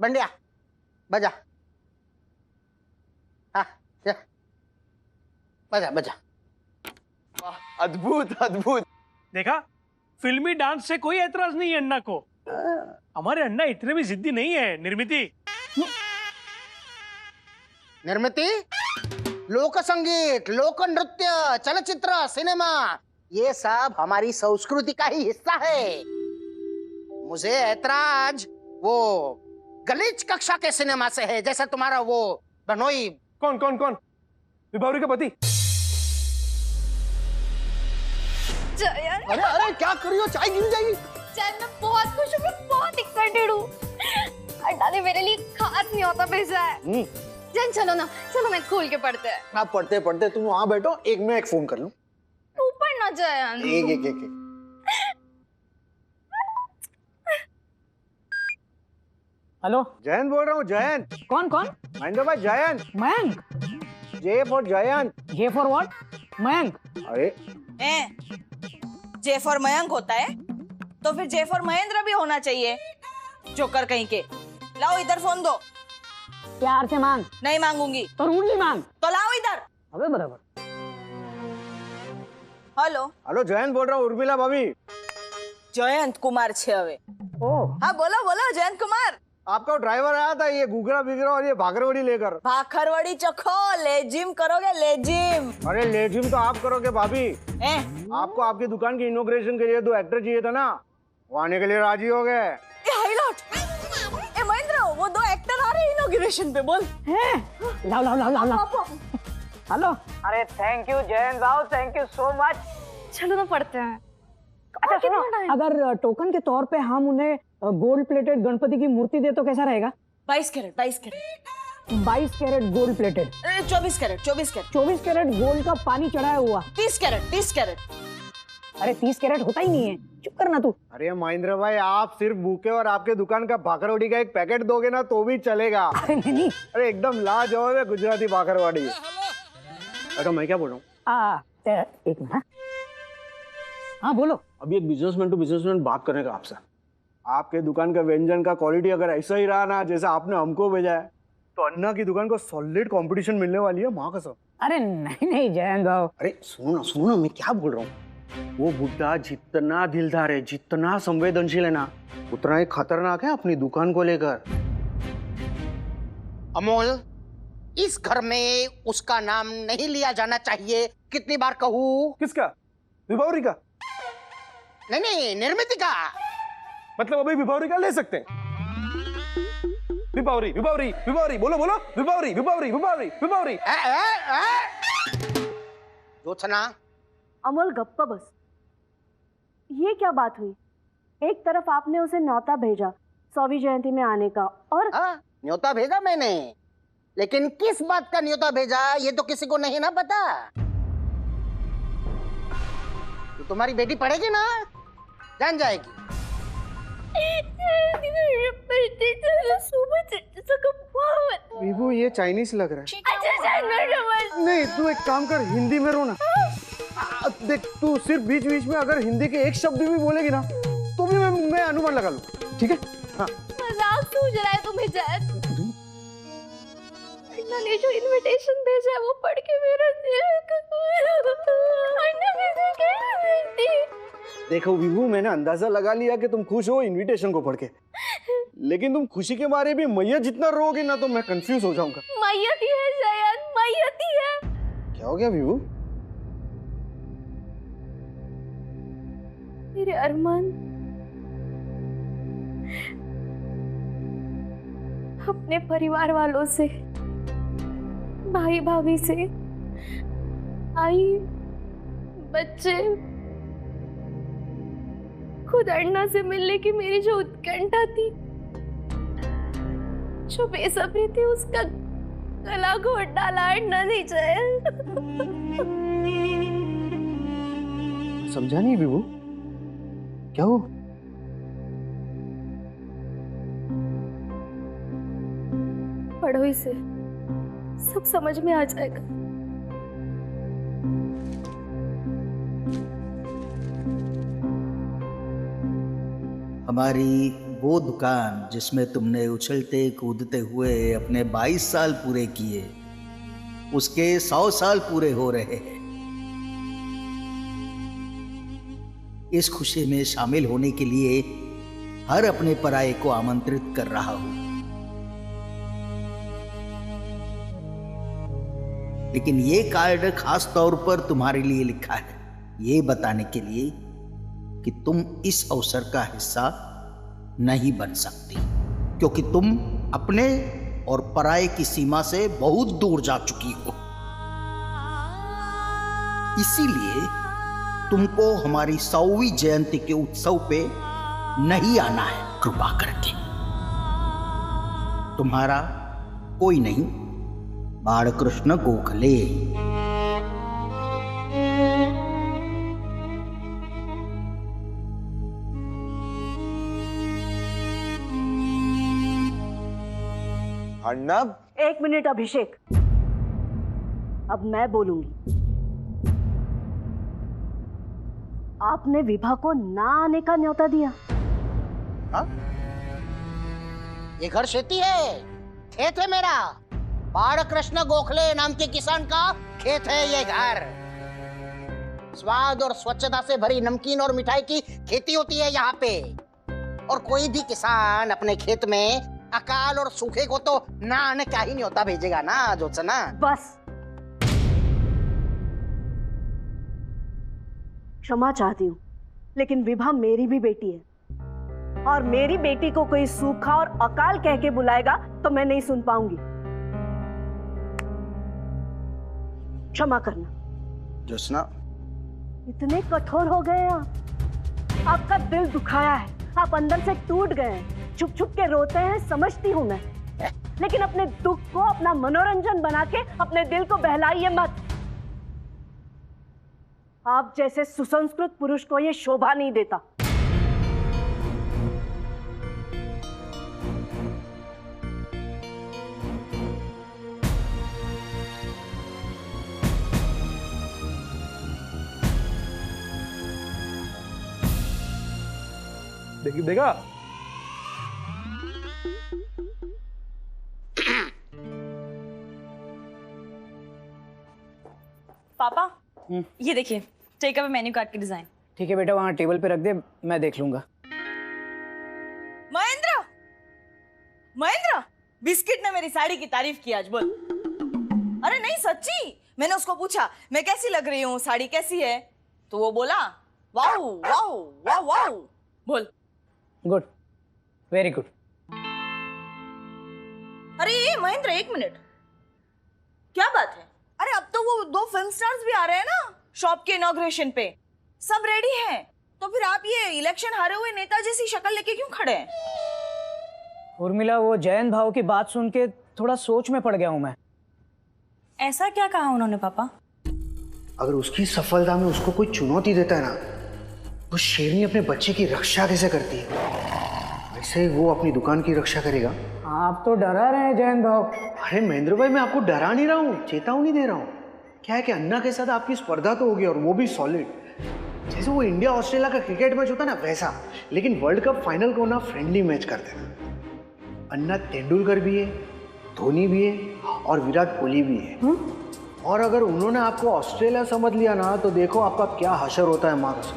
बंडिया बजा। हाँ जा। बजा बजा। अद्भुत अद्भुत। देखा, फिल्मी डांस से कोई एतराज नहीं है अन्ना को। हमारे अन्ना इतने भी जिद्दी नहीं है। निर्मिति, निर्मिति, लोक संगीत, लोक नृत्य, चलचित्र, सिनेमा, ये सब हमारी संस्कृति का ही हिस्सा है। मुझे ऐतराज वो गलीच कक्षा के सिनेमा से है, जैसे तुम्हारा वो बनोई। कौन कौन कौन? विभावरी का पति? जयन, अरे अरे क्या कर रही हो? चाय गिर जाएगी। जयन मैं बहुत खुश हूँ, मैं बहुत एक्साइटेड हूँ। अन्ना ने मेरे लिए खास न्योता भेजा है। जयन चलो ना, चलो मैं खोल के पढ़ते हैं। आप पढ़ते पढ़ते तुम वहां बैठो, एक मैं एक फोन कर लूं। तू पढ़ना जयन। एक एक एक, एक। हेलो, जयंत बोल रहा हूँ। जयंत। कौन कौन? महेंद्र भाई Jayant. Mayank. J for Jayant. J for what? Mayank. अरे जे फॉर मयंक होता है तो फिर जे फॉर महेंद्र भी होना चाहिए। जोकर कहीं के। लाओ इधर फोन दो। प्यार से मांग। नहीं मांगूंगी। तो रूडली मांग। तो लाओ इधर। अबे बराबर। हेलो, हेलो जयंत बोल रहा हूँ। उर्मिला भाभी। जयंत कुमार छे हवे। ओह, हाँ बोलो बोलो जयंत कुमार। आपका ड्राइवर आया था, ये घुघरा बिगरा और ये भागरवड़ी लेकर। भाखरवड़ी चखो, ले जिम करोगे ले जिम। अरे ले जिम तो आप करोगे भाभी। आपको आपकी दुकान की इनॉग्रेशन के लिए 2 एक्टर चाहिए था ना, वो आने के लिए राजी हो गए। महेंद्र, वो 2 एक्टर आ रहे हैं इनॉग्रेशन पे, बोल। लाओ लाओ लाओ लाओ लाओ। हेलो। अरे थैंक यू जयंत भाव, थैंक यू सो मच। चलो ना पढ़ते हैं। अच्छा सुनो, अगर टोकन के तौर पे हम उन्हें गोल्ड प्लेटेड गणपति की मूर्ति दे तो कैसा रहेगा? 22 carat 22 carat 22 carat gold plated. 24 carat 24 carat 24 carat gold का पानी चढ़ाया हुआ। 30 कैरेट 30 कैरेट। अरे 30 कैरेट होता ही नहीं है, चुप करना तू। अरे महेंद्र भाई, आप सिर्फ बुके और आपके दुकान का भाखरवड़ी का एक पैकेट दोगे ना तो भी चलेगा। अरे नहीं। अरे एकदम लाजवाब है गुजराती भाखरवड़ी। अरे मैं क्या बोल रहा हूँ? एक मिनट। हाँ बोलो। अभी एक बिजनेसमैन टू बिजनेसमैन बात करने का आपसे। आपके दुकान का व्यंजन का क्वालिटी अगर ऐसा ही रहा ना जैसे आपने हमको भेजा है, तो अन्ना की दुकान को सॉलिड कंपटीशन मिलने वाली है, माँ कसम। अरे नहीं नहीं जयंत भाव। अरे सुनो ना मैं क्या बोल रहा हूँ। वो बुड्ढा जितना दिलदार है, जितना संवेदनशील है ना, उतना ही खतरनाक है अपनी दुकान को लेकर। अमोल, इस घर में उसका नाम नहीं लिया जाना चाहिए। कितनी बार कहूँ? किसका? विभावरी का? नहीं नहीं, निर्मिति का। मतलब अभी विभावरी का ले सकते हैं? विभावरी विभावरी विभावरी बोलो बोलो। विभावरी विभावरी विभावरी विभावरी। जोत्सना। अमोल गप्पा बस। ये क्या बात हुई? एक तरफ आपने उसे न्योता भेजा 100वीं जयंती में आने का, और न्योता भेजा मैंने, लेकिन किस बात का न्योता भेजा ये तो किसी को नहीं ना पता। तो तुम्हारी बेटी पढ़ेगी ना, जान जाएगी। विभू ये चाइनीज लग रहा है। नहीं तू एक काम कर, हिंदी में रो ना। देख तू सिर्फ बीच बीच में अगर हिंदी के एक शब्द भी बोलेगी ना तो भी मैं अनुमान लगा लूँ, ठीक है? हाँ। मजाक सूझ रहा है तुम्हें जयंत? अन्ना ने जो इनविटेशन भेजा है वो पढ़ के मेरा दिल अन्ना मुझे कैसे भेजती? देखो विभू, मैंने अंदाजा लगा लिया कि तुम खुश हो इनविटेशन को पढ़ के, लेकिन तुम खुशी के बारे में मैया जितना रोगे ना तो मैं कंफ्यूज हो जाऊंगा। मैयती है जयंत, मैयती है। क्या हो गया विभू? मेरे अरमान अपने परिवार वालों से, भाई भाभी से, आई, बच्चे, खुद अन्ना से मिलने की मेरी जो उत्कंठा थी, जो बेसब्री थी, उसका गला घोट डाला अन्ना ने जयंत। समझा नहीं विभू, क्या हो? पढ़ो इसे, सब समझ में आ जाएगा। हमारी वो दुकान जिसमें तुमने उछलते कूदते हुए अपने 22 साल पूरे किए, उसके 100 साल पूरे हो रहे हैं। इस खुशी में शामिल होने के लिए हर अपने पराये को आमंत्रित कर रहा हूं, लेकिन ये कार्ड खास तौर पर तुम्हारे लिए लिखा है, ये बताने के लिए कि तुम इस अवसर का हिस्सा नहीं बन सकती, क्योंकि तुम अपने और पराये की सीमा से बहुत दूर जा चुकी हो। इसीलिए तुमको हमारी 100वीं जयंती के उत्सव पे नहीं आना है, कृपा करके। तुम्हारा कोई नहीं, बालकृष्ण गोखले। अन्ना, 1 मिनट अभिषेक, अब मैं बोलूंगी। आपने विभा को ना आने का न्योता दिया। हाँ? ये घर शेती है, खेत है मेरा। बालकृष्ण गोखले नाम के किसान का खेत है ये घर। स्वाद और स्वच्छता से भरी नमकीन और मिठाई की खेती होती है यहाँ पे। और कोई भी किसान अपने खेत में अकाल और सूखे को तो ना आने का ही न्योता भेजेगा ना ज्योत्सना। बस, क्षमा चाहती हूँ, लेकिन विभा मेरी भी बेटी है, और मेरी बेटी को कोई सूखा और अकाल कह के बुलाएगा तो मैं नहीं सुन पाऊंगी। क्षमा करना। ज्योत्सना, इतने कठोर हो गए आप। आपका दिल दुखाया है, आप अंदर से टूट गए हैं, छुप छुप के रोते हैं, समझती हूँ मैं, लेकिन अपने दुख को अपना मनोरंजन बना के अपने दिल को बहलाइए मत। आप जैसे सुसंस्कृत पुरुष को ये शोभा नहीं देता। देखा पापा, ये देखिए, टेक अवे मेन्यू कार्ड की डिजाइन। ठीक है बेटा, वहाँ टेबल पे रख दे, मैं देख लूंगा। महेंद्र, महेंद्र, बिस्किट ने मेरी साड़ी की तारीफ की आज, बोल। अरे नहीं, सच्ची। मैंने उसको पूछा मैं कैसी लग रही हूँ, साड़ी कैसी है, तो वो बोला वाओ वाओ वाओ वाओ। बोल। Good, very good. अरे ये महेंद्र, 1 मिनट, क्या बात है? अरे अब तो वो 2 फिल्म स्टार्स भी आ रहे हैं ना शॉप के इनॉग्रेशन पे, सब रेडी हैं, तो फिर आप ये इलेक्शन हारे हुए नेता जैसी शक्ल लेके क्यों खड़े हैं? उर्मिला, वो जयंत भाव की बात सुन के थोड़ा सोच में पड़ गया हूं मैं। ऐसा क्या कहा उन्होंने पापा? अगर उसकी सफलता में उसको कोई चुनौती देता है ना, तो शेरनी अपने बच्चे की रक्षा कैसे करती है, वैसे ही वो अपनी दुकान की रक्षा करेगा। आप तो डरा रहे हैं जयंत भाव। अरे महेंद्र भाई, मैं आपको डरा नहीं रहा हूँ, चेतावनी दे रहा हूँ। क्या है कि अन्ना के साथ आपकी स्पर्धा तो होगी, और वो भी सॉलिड, जैसे वो इंडिया ऑस्ट्रेलिया का क्रिकेट मैच होता ना वैसा, लेकिन वर्ल्ड कप फाइनल को ना फ्रेंडली मैच कर देना। अन्ना तेंदुलकर भी है, धोनी भी है, और विराट कोहली भी है। और अगर उन्होंने आपको ऑस्ट्रेलिया समझ लिया ना, तो देखो आपका क्या हशर होता है माँ कसम।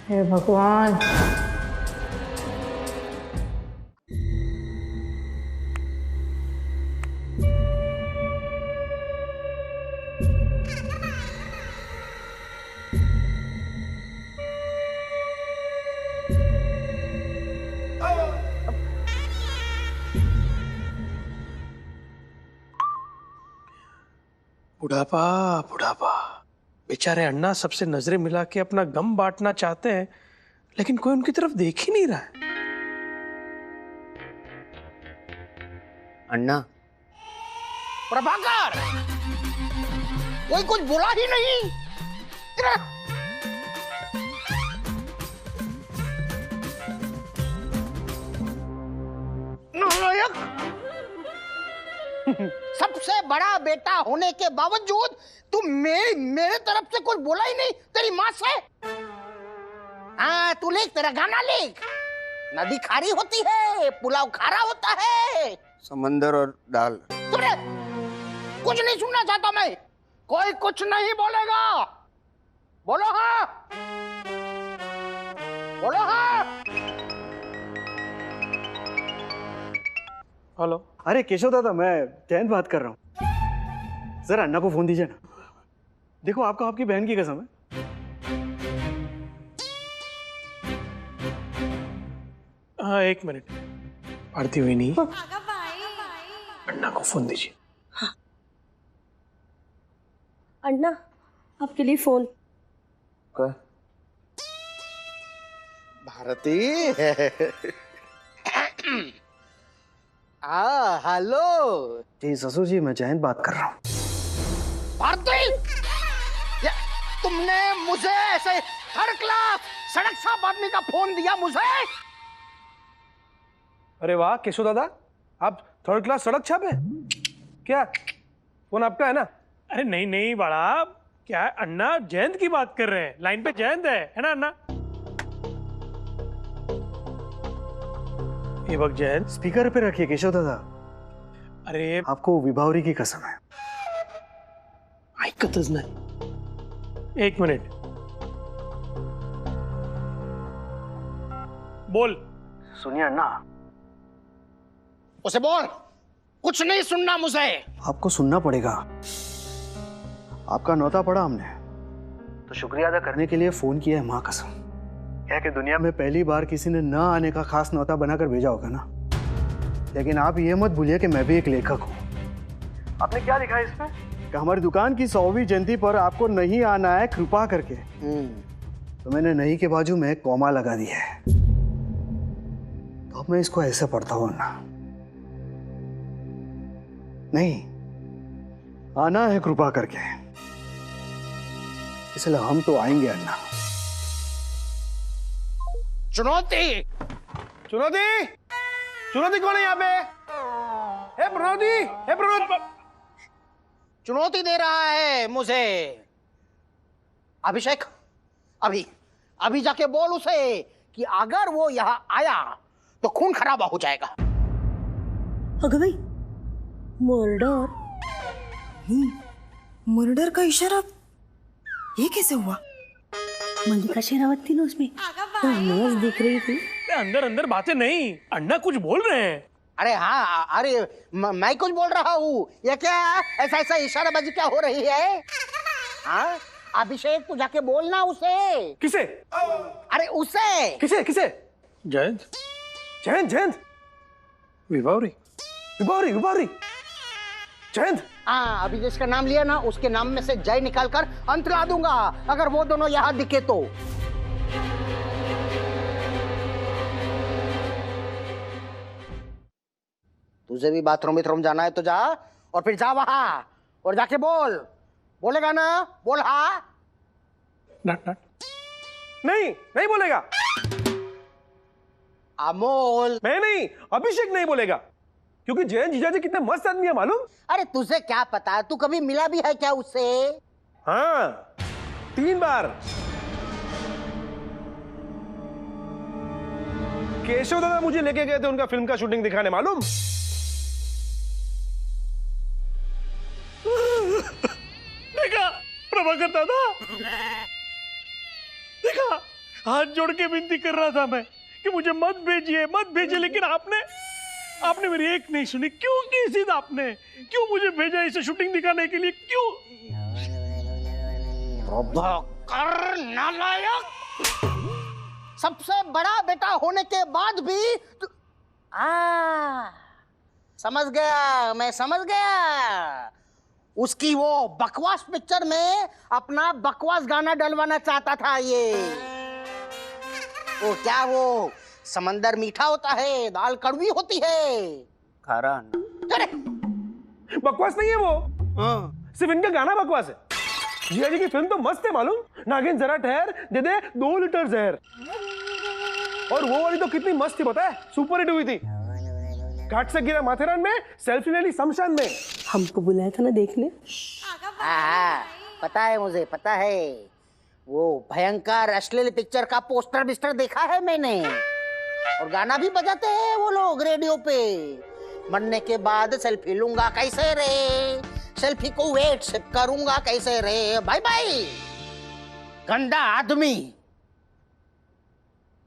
हे भगवान। बुढ़ापा बुढ़ापा, बेचारे अन्ना सबसे नजरें मिला के अपना गम बांटना चाहते हैं, लेकिन कोई उनकी तरफ देख ही नहीं रहा है। अन्ना, प्रभाकर, कोई कुछ बोला ही नहीं। नालायक, सबसे बड़ा बेटा होने के बावजूद तू मेरे तरफ से कुछ बोला ही नहीं, तेरी माँ से। हाँ, तू लिख, तेरा गाना लिख। नदी खारी होती है, पुलाव खारा होता है। समंदर और दाल। तुमने कुछ नहीं सुनना चाहता मैं। कोई कुछ नहीं बोलेगा। बोलो हाँ, बोलो हाँ। हेलो। अरे केशव दादा, मैं जयंत बात कर रहा हूँ। जरा अन्ना को फोन दीजिए ना। देखो, आपको आपकी बहन की कसम है। हाँ, 1 मिनट। भारती हुई नहीं, अन्ना को फोन दीजिए। अन्ना, आपके लिए फोन। भारती। हेलो जी ससुर जी, मैं जयंत बात कर रहा हूँ। भारती, तुमने मुझे ऐसे थर्ड क्लास सड़क छाप आदमी का फोन दिया मुझे? अरे वाह केशव दादा, आप 3rd क्लास सड़क छाप है क्या? फोन आपका है ना? अरे नहीं नहीं बड़ा, क्या है, अन्ना जयंत की बात कर रहे हैं। लाइन पे जयंत है ना अन्ना? ये वक्त जयंत स्पीकर पे रखिए केशव दादा। अरे आपको विभावरी की कसम है। ऐकतच नाही। 1 मिनिट। बोल। सुनिए अन्ना। उसे बोल, कुछ नहीं सुनना मुझे। आपको सुनना पड़ेगा। आपका न्योता पड़ा हमने, तो शुक्रिया अदा करने के लिए फोन किया है। माँ कसम, क्या कि दुनिया में पहली बार किसी ने न आने का खास न्योता बनाकर भेजा होगा ना। लेकिन आप ये मत भूलिए कि मैं भी एक लेखक हूँ। आपने क्या लिखा है इसमें? कि हमारी दुकान की 100वीं जयंती पर आपको नहीं आना है, कृपा करके। तो मैंने नहीं के बाजू में कॉमा लगा दिया है। तो अब मैं इसको ऐसे पढ़ता हूँ ना, नहीं आना है कृपा करके, इसलिए हम तो आएंगे अन्ना। चुनौती। चुनौती, चुनौती कौन है यहाँ पे? हे प्रणोदी, हे प्रणोदी। चुनौती दे रहा है मुझे अभिषेक। अभी जाके बोल उसे कि अगर वो यहाँ आया तो खून खराबा हो जाएगा। अगर भाई मर्डर? मर्डर का इशारा ये कैसे हुआ? मल्लिका शेरावत थी ना उसमें, तो नर्स दिख रही थी। अंदर अंदर बातें नहीं, अन्ना कुछ बोल रहे हैं। अरे हाँ, अरे मैं कुछ बोल रहा हूँ। ये क्या ऐसा ऐसा इशाराबाजी क्या हो रही है? हाँ अभिषेक, तू जाके बोलना उसे। किसे? अरे उसे। किसे किसे? जयंत, जयंत, जयंत, विभावरी, विभावरी, विभावरी, जयंत। हाँ, अभी जिसका नाम लिया ना, उसके नाम में से जय निकालकर अंत ला दूंगा अगर वो दोनों यहाँ दिखे तो। तुझे भी बाथरूम जाना है तो जा, और फिर जा वहां और जाके बोल। बोलेगा ना? बोल हाँ। नट नट। नहीं, नहीं बोलेगा। अमोल। मैं नहीं, अभिषेक नहीं बोलेगा, क्योंकि जयंत जीजाजी कितने मस्त आदमी है मालूम? अरे तुझे क्या पता, तू कभी मिला भी है क्या उससे? हाँ, 3 बार। केशव दादा मुझे लेके गए थे उनका फिल्म का शूटिंग दिखाने, मालूम? देखा प्रभाकर दादा, देखा, हाथ जोड़ के विनती कर रहा था मैं कि मुझे मत भेजिए, लेकिन आपने मेरी एक नहीं सुनी। क्यों की जिद आपने? क्यों मुझे भेजा इसे शूटिंग दिखाने के लिए? क्यों? प्रभाकर नालायक, सबसे बड़ा बेटा होने के बाद भी समझ गया, मैं समझ गया। उसकी वो बकवास पिक्चर में अपना बकवास गाना डलवाना चाहता था ये। वो क्या, वो समंदर मीठा होता है, दाल कड़वी होती है। खारा। अरे बकवास नहीं है वो, सिर्फ इनका गाना बकवास है। जिया जी की फिल्म तो मस्त है मालूम। नागिन जरा ठहर, दे दे 2 लीटर जहर। और वो वाली तो कितनी मस्त थी पता है, सुपर हिट हुई थी। घाट से गिरा माथेरान में, सेल्फी ले ली शमशान में। हमको बुलाया था ना देखने। हाँ, पता है, मुझे पता है। वो भयंकर अश्लील पिक्चर का पोस्टर बिस्टर देखा है मैंने, और गाना भी बजाते हैं वो लोग रेडियो पे। मरने के बाद सेल्फी लूंगा कैसे रे, सेल्फी को व्हाट्सएप करूंगा कैसे रे, बाय बाय। गंदा आदमी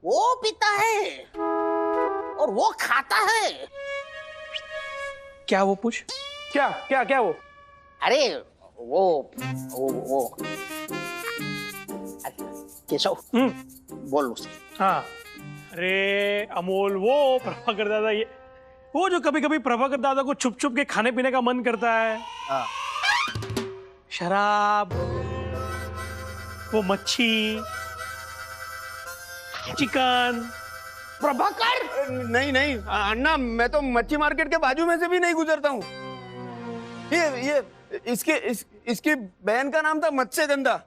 वो पीता है और वो खाता है। क्या वो पूछ, क्या क्या क्या वो? अरे वो केशव, बोल उसे। हाँ, अरे अमोल, वो प्रभाकर दादा, ये वो जो कभी कभी प्रभाकर दादा को छुप छुप के खाने पीने का मन करता है। हाँ। शराब, वो मच्छी, चिकन। प्रभाकर, नहीं नहीं अन्ना, मैं तो मच्छी मार्केट के बाजू में से भी नहीं गुजरता हूँ। इसकी बहन का नाम था मत्स्यगंधा।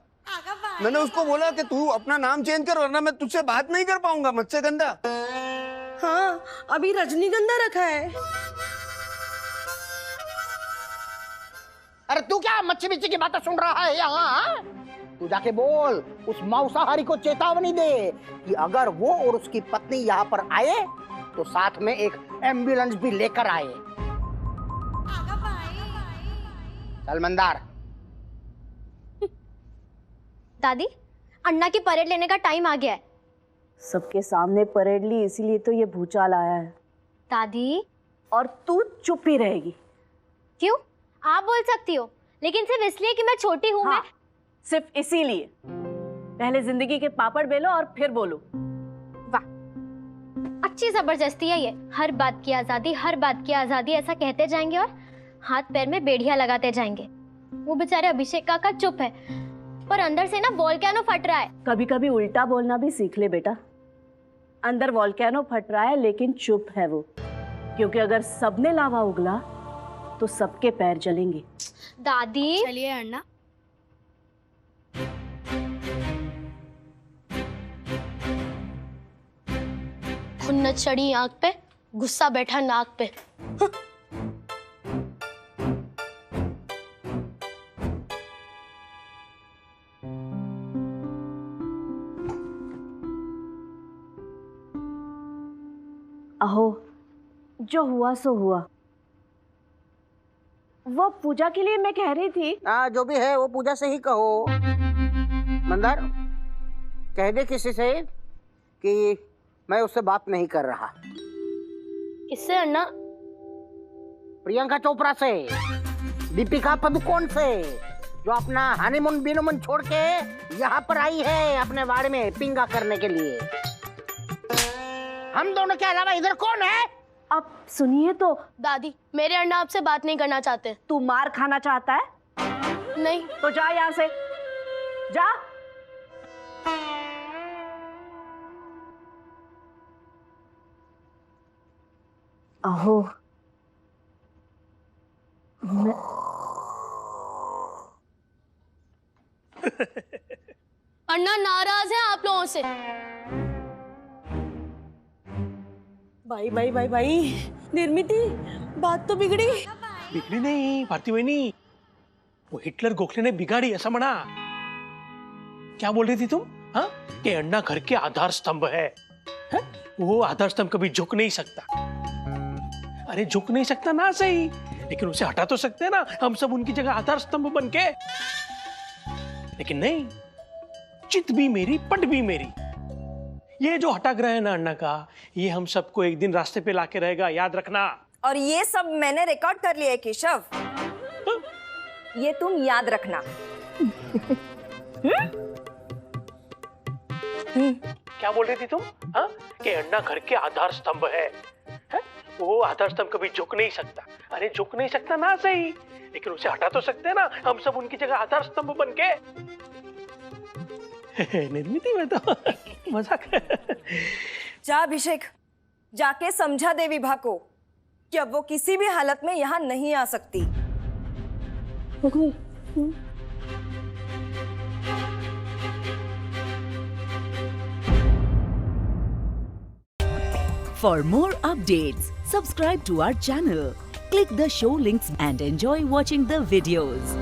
मैंने उसको बोला कि तू अपना नाम चेंज कर वरना मैं तुझसे बात नहीं कर पाऊंगा। मत्स्यगंधा। हाँ, अभी रजनीगंधा रखा है। अरे तू क्या मच्छी बिच्छी की बातें सुन रहा है यहाँ? तू जाके बोल उस मांसाहारी को चेतावनी दे कि अगर वो और उसकी पत्नी यहाँ पर आए तो साथ में एक एम्बुलेंस भी लेकर आए। चल मंदार। दादी, अन्ना की परेड लेने का टाइम आ गया है। सबके सामने परेड ली इसीलिए तो ये भूचाल आया है। दादी, और तू चुप ही रहेगी। क्यों? आप बोल सकती हो, लेकिन सिर्फ इसलिए कि मैं छोटी हूँ। हाँ, सिर्फ इसीलिए। पहले जिंदगी के पापड़ बेलो और फिर बोलो। वाह, अच्छी जबरदस्ती है ये। हर बात की आजादी, हर बात की आजादी ऐसा कहते जाएंगे और हाथ पैर में बेड़ियां लगाते जाएंगे। वो बेचारे अभिषेक काका चुप है, पर अंदर से ना वोल्केनो फट रहा है। कभी कभी उल्टा बोलना भी सीख ले बेटा। अंदर वोल्केनो फट रहा है लेकिन चुप है वो, क्योंकि अगर सबने लावा उगला तो सबके पैर जलेंगे। दादी, चलिए अन्ना। खुन्नत चढ़ी आंख पे, गुस्सा बैठा नाक पे। अहो, जो हुआ सो हुआ। वो पूजा के लिए मैं कह रही थी। जो भी है वो पूजा से ही कहो। मंदार, कह दे किसी से कि मैं उससे बात नहीं कर रहा। किससे अन्ना? प्रियंका चोपड़ा से, दीपिका पादुकोण से, जो अपना हनीमून बीनूमून छोड़ के यहाँ पर आई है अपने वाड़े में पिंगा करने के लिए। हम दोनों के अलावा इधर कौन है? अब सुनिए तो। दादी, मेरे अन्ना आपसे बात नहीं करना चाहते। तू मार खाना चाहता है? नहीं। तो जा यहाँ से, जा। अहो, अन्ना नाराज है आप लोगों से। भाई भाई भाई भाई, निर्मिति, बात तो बिगड़ी। बिगड़ी नहीं भारती बहनी, वो हिटलर गोखले ने बिगाड़ी ऐसा मना। क्या बोल रही थी तुम? हाँ, कि अन्ना घर के आधार स्तंभ है। वो आधार स्तंभ कभी झुक नहीं सकता। अरे झुक नहीं सकता ना सही, लेकिन उसे हटा तो सकते हैं ना हम सब उनकी जगह आधार स्तंभ बन के। लेकिन नहीं, चित भी मेरी पट भी मेरी। ये जो हटाग्रह है ना अन्ना का, ये हम सबको एक दिन रास्ते पे लाके रहेगा, याद रखना। और ये सब मैंने रिकॉर्ड कर लिया है केशव। ये तुम याद रखना। क्या बोल रही थी तुम? हाँ, कि अन्ना घर के आधार स्तंभ है। वो आधार स्तंभ कभी झुक नहीं सकता। अरे झुक नहीं सकता ना सही, लेकिन उसे हटा तो सकते हैं ना हम सब उनकी जगह आधार स्तंभ बन के। निर्मिति में तो मजाक। जा अभिषेक, जाके समझा दे विभा को कि अब वो किसी भी हालत में यहाँ नहीं आ सकती। For more updates, subscribe to our channel, click the show links and enjoy watching the videos.